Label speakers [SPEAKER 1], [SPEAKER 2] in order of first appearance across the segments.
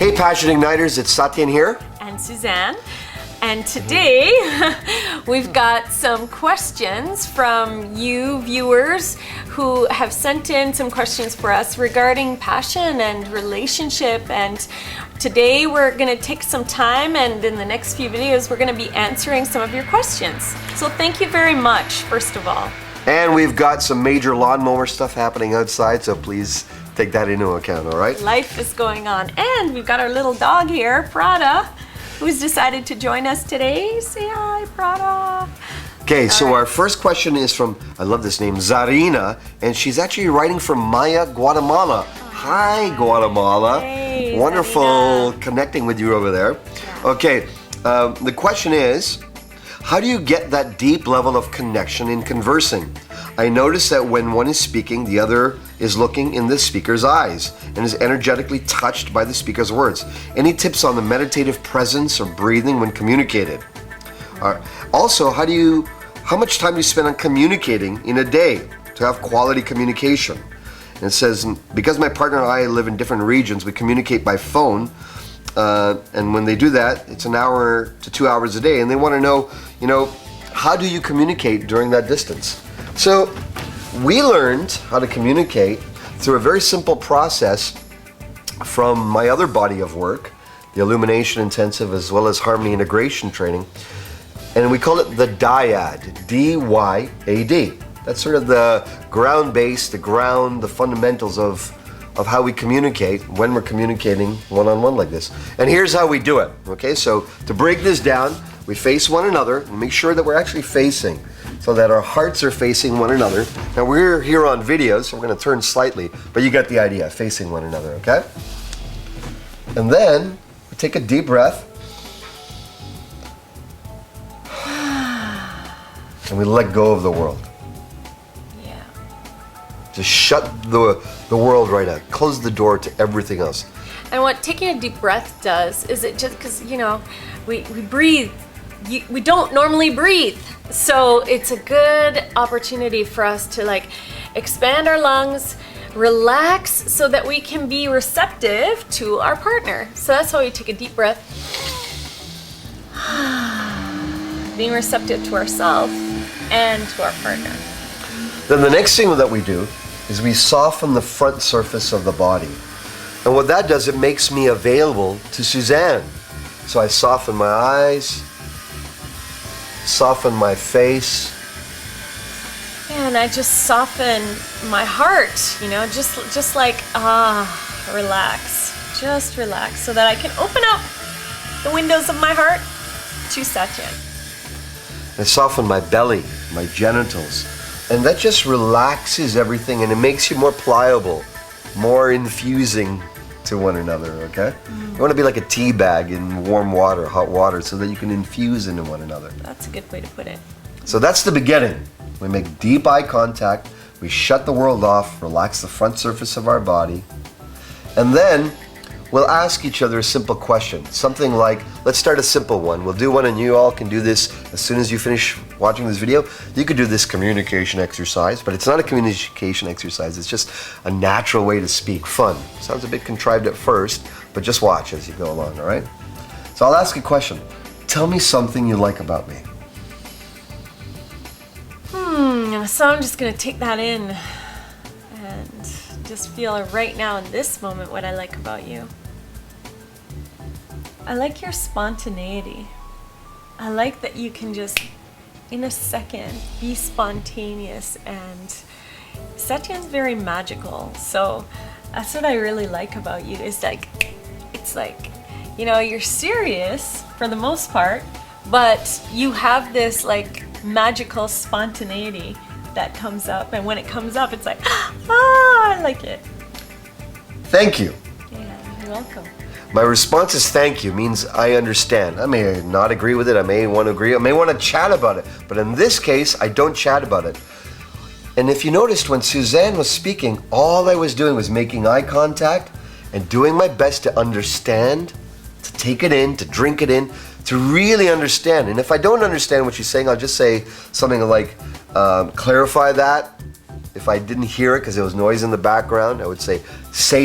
[SPEAKER 1] Hey Passion Igniters, it's Satyan here.
[SPEAKER 2] And Suzanne. And today we've got some questions from you viewers who have sent in some questions for us regarding passion and relationship. And today we're going to take some time, and in the next few videos we're going to be answering some of your questions. So thank you very much, first of all.
[SPEAKER 1] And we've got some major lawnmower stuff happening outside, so please take that into account, all right?
[SPEAKER 2] Life is going on. And we've got our little dog here, Prada, who's decided to join us today. Say hi, Prada.
[SPEAKER 1] Okay, so our first question is from, I love this name, Zarina, and she's actually writing from Maya, Guatemala. Hi, Guatemala.
[SPEAKER 2] Hey,
[SPEAKER 1] wonderful
[SPEAKER 2] Zarina.
[SPEAKER 1] connecting with you over there. Okay, the question is, how do you get that deep level of connection in conversing? I notice that when one is speaking, the other is looking in the speaker's eyes and is energetically touched by the speaker's words. Any tips on the meditative presence or breathing when communicated? Also, how much time do you spend on communicating in a day to have quality communication? And it says, because my partner and I live in different regions, we communicate by phone. And when they do that, it's 1 hour to 2 hours a day. And they want to know, how do you communicate during that distance? So we learned how to communicate through a very simple process from my other body of work, the Illumination Intensive as well as Harmony Integration Training. And we call it the Dyad, D-Y-A-D. That's sort of the ground base, the fundamentals of how we communicate when we're communicating one-on-one like this. And here's how we do it, okay? So to break this down, we face one another and make sure that we're actually facing so that our hearts are facing one another. Now we're here on video, so we're gonna turn slightly, but you get the idea, facing one another, okay? And then we take a deep breath and we let go of the world.
[SPEAKER 2] Yeah.
[SPEAKER 1] Just shut the world right out. Close the door to everything else.
[SPEAKER 2] And what taking a deep breath does is it just, because, we breathe. We don't normally breathe. So it's a good opportunity for us to expand our lungs, relax so that we can be receptive to our partner. So that's why we take a deep breath. Being receptive to ourselves and to our partner.
[SPEAKER 1] Then the next thing that we do is we soften the front surface of the body. And what that does, it makes me available to Suzanne. So I soften my eyes, soften my face.
[SPEAKER 2] Yeah, and I just soften my heart, just relax. Just relax so that I can open up the windows of my heart to Satyan.
[SPEAKER 1] I soften my belly, my genitals. And that just relaxes everything and it makes you more pliable, more infusing to one another, okay? You want to be like a tea bag in warm water, hot water, so that you can infuse into one another.
[SPEAKER 2] That's a good way to put it.
[SPEAKER 1] So that's the beginning. We make deep eye contact, we shut the world off, relax the front surface of our body, and then we'll ask each other a simple question. Something like, let's start a simple one. We'll do one and you all can do this as soon as you finish watching this video. You could do this communication exercise, but it's not a communication exercise. It's just a natural way to speak. Fun. Sounds a bit contrived at first, but just watch as you go along, all right? So I'll ask a question. Tell me something you like about me.
[SPEAKER 2] So I'm just going to take that in and just feel right now in this moment what I like about you. I like your spontaneity. I like that you can just, in a second, be spontaneous, and Satyan's very magical. So that's what I really like about you, is you're serious for the most part, but you have this magical spontaneity that comes up, and when it comes up, it's like, I like it.
[SPEAKER 1] Thank you.
[SPEAKER 2] Yeah, you're welcome.
[SPEAKER 1] My response is thank you, means I understand. I may not agree with it, I may want to agree, I may want to chat about it, but in this case, I don't chat about it. And if you noticed, when Suzanne was speaking, all I was doing was making eye contact and doing my best to understand, to take it in, to drink it in, to really understand. And if I don't understand what she's saying, I'll just say something like, clarify that. If I didn't hear it because there was noise in the background, I would say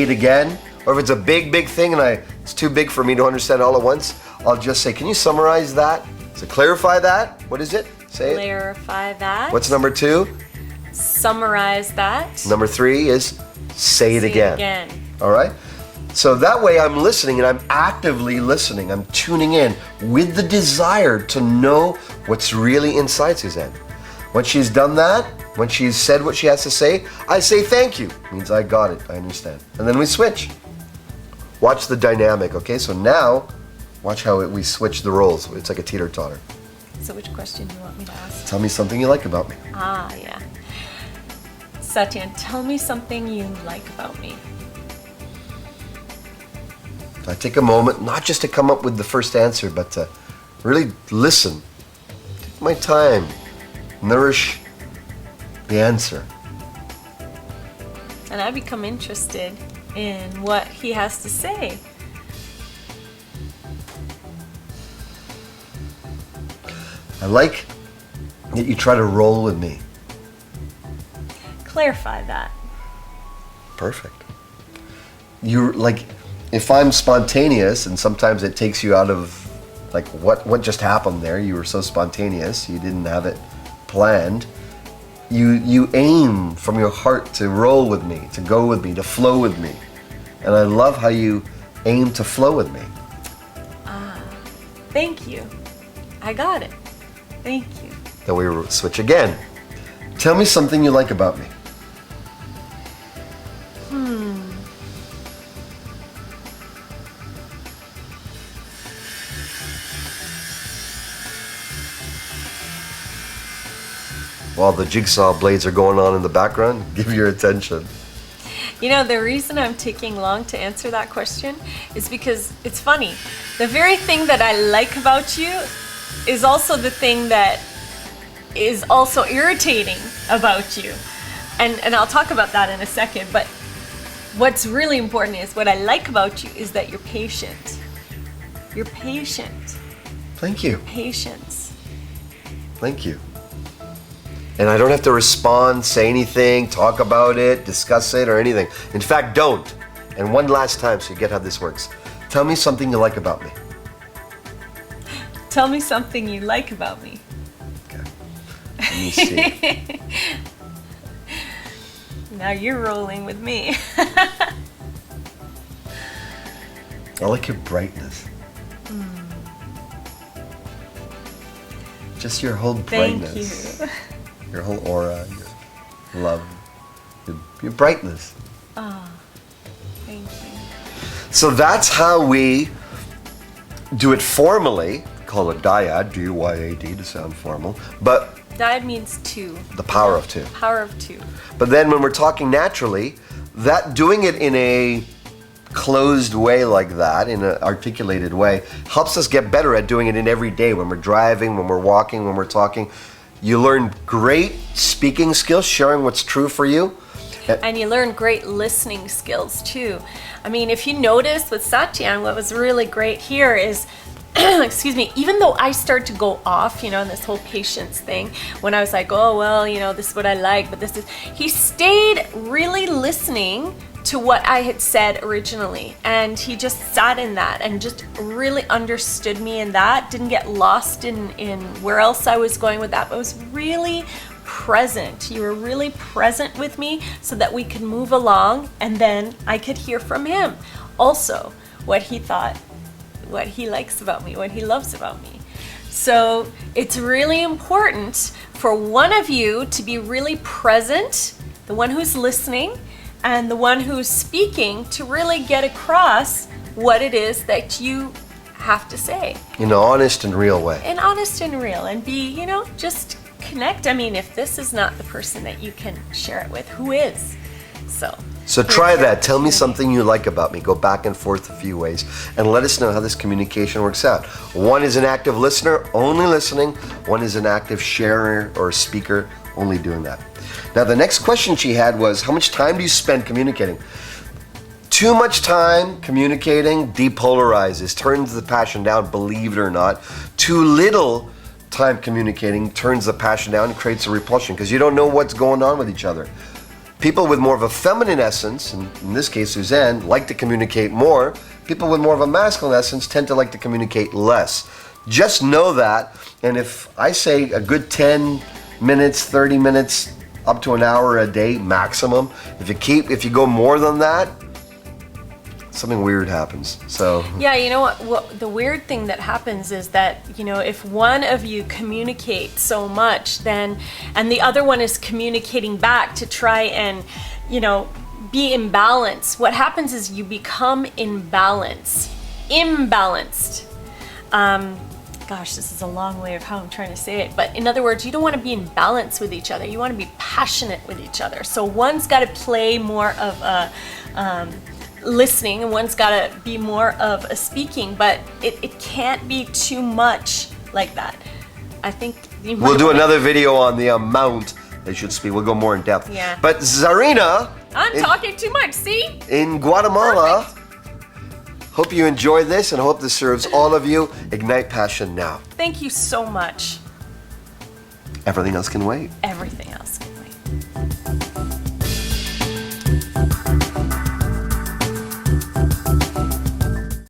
[SPEAKER 1] it again. Or if it's a big, big thing and it's too big for me to understand all at once, I'll just say, can you summarize that? So clarify that. What is it? Say it.
[SPEAKER 2] Clarify that.
[SPEAKER 1] What's number 2?
[SPEAKER 2] Summarize that.
[SPEAKER 1] Number 3 is say it again.
[SPEAKER 2] Again.
[SPEAKER 1] All right? So that way I'm listening and I'm actively listening. I'm tuning in with the desire to know what's really inside Suzanne. When she's done that, when she's said what she has to say, I say thank you. Means I got it, I understand. And then we switch. Watch the dynamic, okay? So now, watch how we switch the roles. It's like a teeter-totter.
[SPEAKER 2] So which question do you want me to ask?
[SPEAKER 1] Tell me something you like about me.
[SPEAKER 2] Ah, yeah. Satyan, tell me something you like about me.
[SPEAKER 1] I take a moment, not just to come up with the first answer, but to really listen. Take my time. Nourish the answer.
[SPEAKER 2] And I become interested in what he has to say.
[SPEAKER 1] I like that you try to roll with me.
[SPEAKER 2] Clarify that.
[SPEAKER 1] Perfect. You're like, if I'm spontaneous, and sometimes it takes you out of, like, what just happened there, you were so spontaneous, you didn't have it planned. You aim from your heart to roll with me, to go with me, to flow with me. And I love how you aim to flow with me.
[SPEAKER 2] Thank you. I got it. Thank you.
[SPEAKER 1] Then we switch again. Tell me something you like about me. While the jigsaw blades are going on in the background, give your attention.
[SPEAKER 2] You know, the reason I'm taking long to answer that question is because it's funny. The very thing that I like about you is also the thing that is also irritating about you. And I'll talk about that in a second, but what's really important is what I like about you is that you're patient. You're patient.
[SPEAKER 1] Thank you.
[SPEAKER 2] Patience.
[SPEAKER 1] Thank you. And I don't have to respond, say anything, talk about it, discuss it, or anything. In fact, don't. And one last time so you get how this works. Tell me something you like about me.
[SPEAKER 2] Tell me something you like about me.
[SPEAKER 1] Okay. Let me see.
[SPEAKER 2] Now you're rolling with me.
[SPEAKER 1] I like your brightness. Just your whole brightness.
[SPEAKER 2] Thank you.
[SPEAKER 1] Your whole aura, your love, your brightness.
[SPEAKER 2] Oh, thank you.
[SPEAKER 1] So that's how we do it formally. Call it Dyad, D-Y-A-D to sound formal. But
[SPEAKER 2] Dyad means two.
[SPEAKER 1] the power of 2.
[SPEAKER 2] Power of 2.
[SPEAKER 1] But then when we're talking naturally, that doing it in a closed way like that, in an articulated way, helps us get better at doing it in every day, when we're driving, when we're walking, when we're talking. You learn great speaking skills, sharing what's true for you.
[SPEAKER 2] And you learn great listening skills too. I mean, if you notice with Satyan, what was really great here is, excuse me, even though I start to go off, you know, in this whole patience thing, when I was like, oh, well, you know, this is what I like, but this is, he stayed really listening to what I had said originally, and he just sat in that and just really understood me in that, didn't get lost in where else I was going with that, but was really present. You were really present with me so that we could move along, and then I could hear from him also what he thought, what he likes about me, what he loves about me. So it's really important for one of you to be really present, the one who's listening, and the one who's speaking, to really get across what it is that you have to say.
[SPEAKER 1] In an honest and real way.
[SPEAKER 2] And honest and real, and be, you know, just connect. I mean, if this is not the person that you can share it with, who is? So
[SPEAKER 1] Try that. Tell me something you like about me. Go back and forth a few ways and let us know how this communication works out. One is an active listener, only listening. One is an active sharer or speaker, only doing that. Now, the next question she had was, how much time do you spend communicating? Too much time communicating depolarizes, turns the passion down, believe it or not. Too little time communicating turns the passion down and creates a repulsion because you don't know what's going on with each other. People with more of a feminine essence, and in this case Suzanne, like to communicate more. People with more of a masculine essence tend to like to communicate less. Just know that, and if I say a good 10 minutes, 30 minutes, up to an hour a day maximum, if you go more than that, something weird happens. So
[SPEAKER 2] yeah, you know what the weird thing that happens is that, you know, if one of you communicates so much, then and the other one is communicating back to try and, you know, be in balance, what happens is you become imbalanced. Gosh, this is a long way of how I'm trying to say it, but in other words, you don't want to be in balance with each other. You want to be passionate with each other. So one's got to play more of a listening, and one's got to be more of a speaking, but it can't be too much like that. I think
[SPEAKER 1] we'll do another video on the amount they should speak. We'll go more in depth.
[SPEAKER 2] Yeah.
[SPEAKER 1] But Zarina,
[SPEAKER 2] I'm talking too much, see?
[SPEAKER 1] in Guatemala,
[SPEAKER 2] Perfect.
[SPEAKER 1] hope you enjoyed this and hope this serves all of you. Ignite passion now.
[SPEAKER 2] Thank you so much.
[SPEAKER 1] Everything else can wait.
[SPEAKER 2] Everything else can wait.